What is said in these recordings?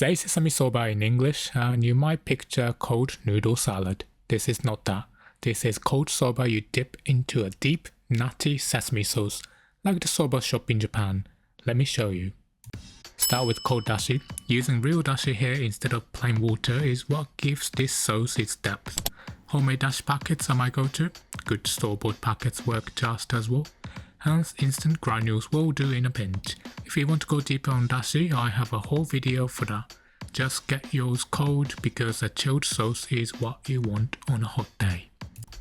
Say sesame soba in English and you might picture cold noodle salad. This is not that. This is cold soba you dip into a deep, nutty sesame sauce, like the soba shop in Japan. Let me show you. Start with cold dashi. Using real dashi here instead of plain water is what gives this sauce its depth. Homemade dashi packets are my go-to. Good store-bought packets work just as well. Hence, instant granules will do in a pinch. If you want to go deeper on dashi, I have a whole video for that. Just get yours cold because a chilled sauce is what you want on a hot day.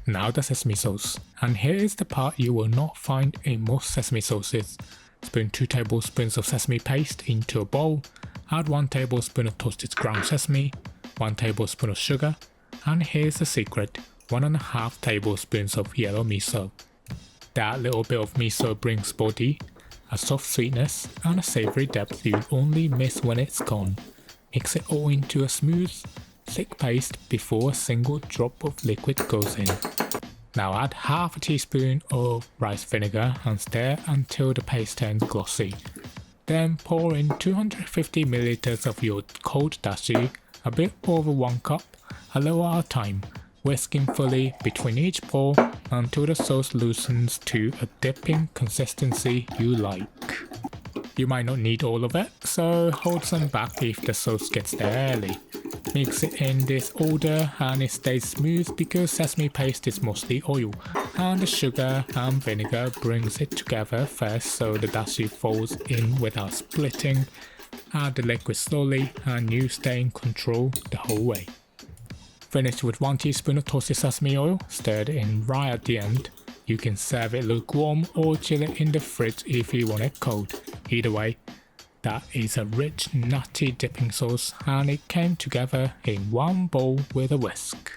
Now the sesame sauce. And here is the part you will not find in most sesame sauces. Spoon 2 tablespoons of sesame paste into a bowl. Add 1 tablespoon of toasted ground sesame, 1 tablespoon of sugar, and here's the secret, 1.5 tablespoons of yellow miso. That little bit of miso brings body, a soft sweetness, and a savory depth you only miss when it's gone. Mix it all into a smooth, thick paste before a single drop of liquid goes in. Now add half a teaspoon of rice vinegar and stir until the paste turns glossy. Then pour in 250 ml of your cold dashi, a bit over 1 cup, a little at a time, whisking fully between each pour until the sauce loosens to a dipping consistency you like. You might not need all of it, so hold some back if the sauce gets there early. Mix it in this order and it stays smooth because sesame paste is mostly oil, and the sugar and vinegar brings it together first so the dashi falls in without splitting. Add the liquid slowly and you stay in control the whole way. Finish with 1 teaspoon of toasted sesame oil, stirred in right at the end. You can serve it lukewarm or chill it in the fridge if you want it cold. Either way, that is a rich nutty dipping sauce and it came together in one bowl with a whisk.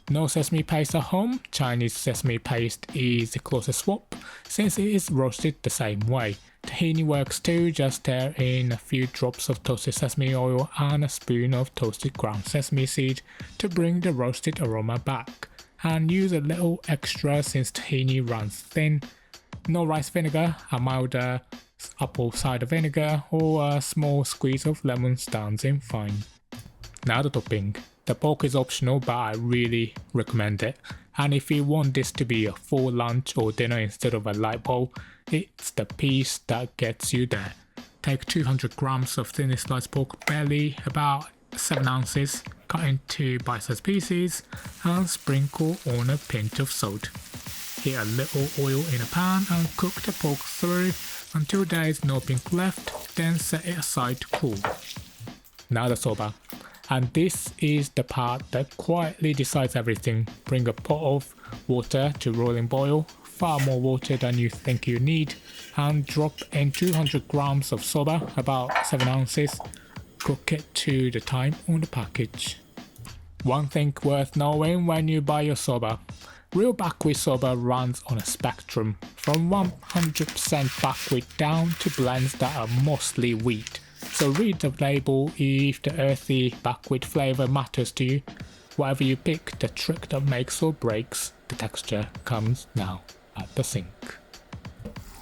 No sesame paste at home? Chinese sesame paste is the closest swap since it is roasted the same way. Tahini works too, just stir in a few drops of toasted sesame oil and a spoon of toasted ground sesame seed to bring the roasted aroma back. And use a little extra since tahini runs thin. No rice vinegar, a milder apple cider vinegar or a small squeeze of lemon stands in fine. Now the topping. The bulk is optional but I really recommend it. And if you want this to be a full lunch or dinner instead of a light bowl, it's the piece that gets you there. Take 200 grams of thinly sliced pork belly, about 7 ounces, cut into bite-sized pieces and sprinkle on a pinch of salt. Heat a little oil in a pan and cook the pork through until there is no pink left, then set it aside to cool. Now the soba. And this is the part that quietly decides everything. Bring a pot of water to rolling boil, far more water than you think you need, and drop in 200 grams of soba, about 7 ounces. Cook it to the time on the package. One thing worth knowing when you buy your soba. Real buckwheat soba runs on a spectrum, from 100% buckwheat down to blends that are mostly wheat. So read the label if the earthy buckwheat flavour matters to you. Whatever you pick, the trick that makes or breaks the texture comes now at the sink.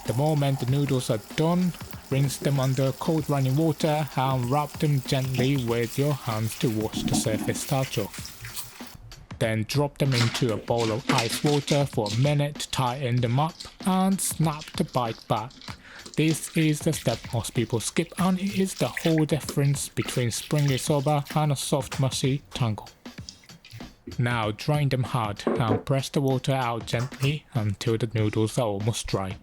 The moment the noodles are done, rinse them under cold running water and rub them gently with your hands to wash the surface starch off. Then drop them into a bowl of ice water for a minute, tighten them up and snap the bite back. This is the step most people skip and it is the whole difference between springy soba and a soft mushy tangle. Now drain them hard and press the water out gently until the noodles are almost dry.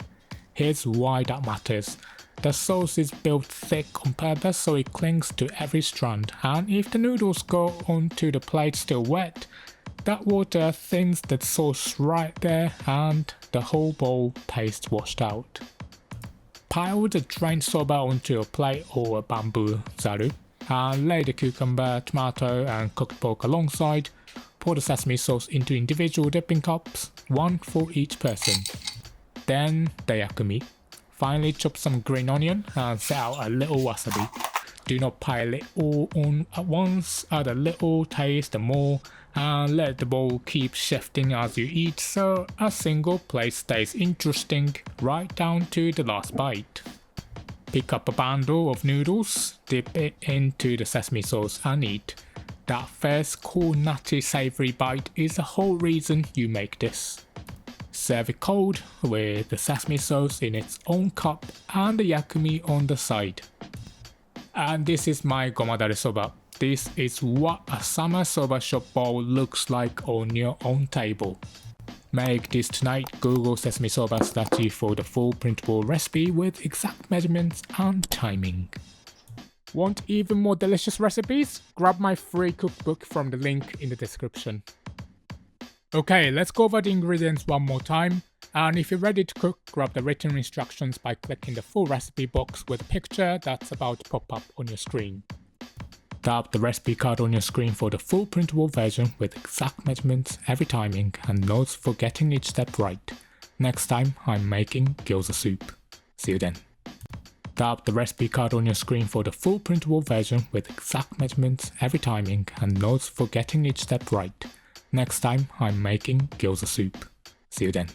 Here's why that matters. The sauce is built thick on purpose so it clings to every strand, and if the noodles go onto the plate still wet, that water thins the sauce right there and the whole bowl tastes washed out. Pile the drained soba onto a plate or a bamboo zaru and lay the cucumber, tomato and cooked pork alongside. Pour the sesame sauce into individual dipping cups, 1 for each person. Then the yakumi. Finally chop some green onion and set out a little wasabi. Do not pile it all on at once, add a little, taste the more, and let the bowl keep shifting as you eat so a single plate stays interesting right down to the last bite. Pick up a bundle of noodles, dip it into the sesame sauce and eat. That first cool nutty savoury bite is the whole reason you make this. Serve it cold with the sesame sauce in its own cup and the yakumi on the side. And this is my Gomadare soba. This is what a summer soba shop bowl looks like on your own table. Make this tonight. Google Sesame Soba Sudachi for the full printable recipe with exact measurements and timing. Want even more delicious recipes? Grab my free cookbook from the link in the description. Okay, let's go over the ingredients one more time. And if you're ready to cook, grab the written instructions by clicking the full recipe box with a picture that's about to pop up on your screen. Tap the recipe card on your screen for the full printable version with exact measurements, every timing, and notes for getting each step right. Next time, I'm making gyoza soup. See you then. Tap the recipe card on your screen for the full printable version with exact measurements, every timing, and notes for getting each step right. Next time, I'm making gyoza soup. See you then.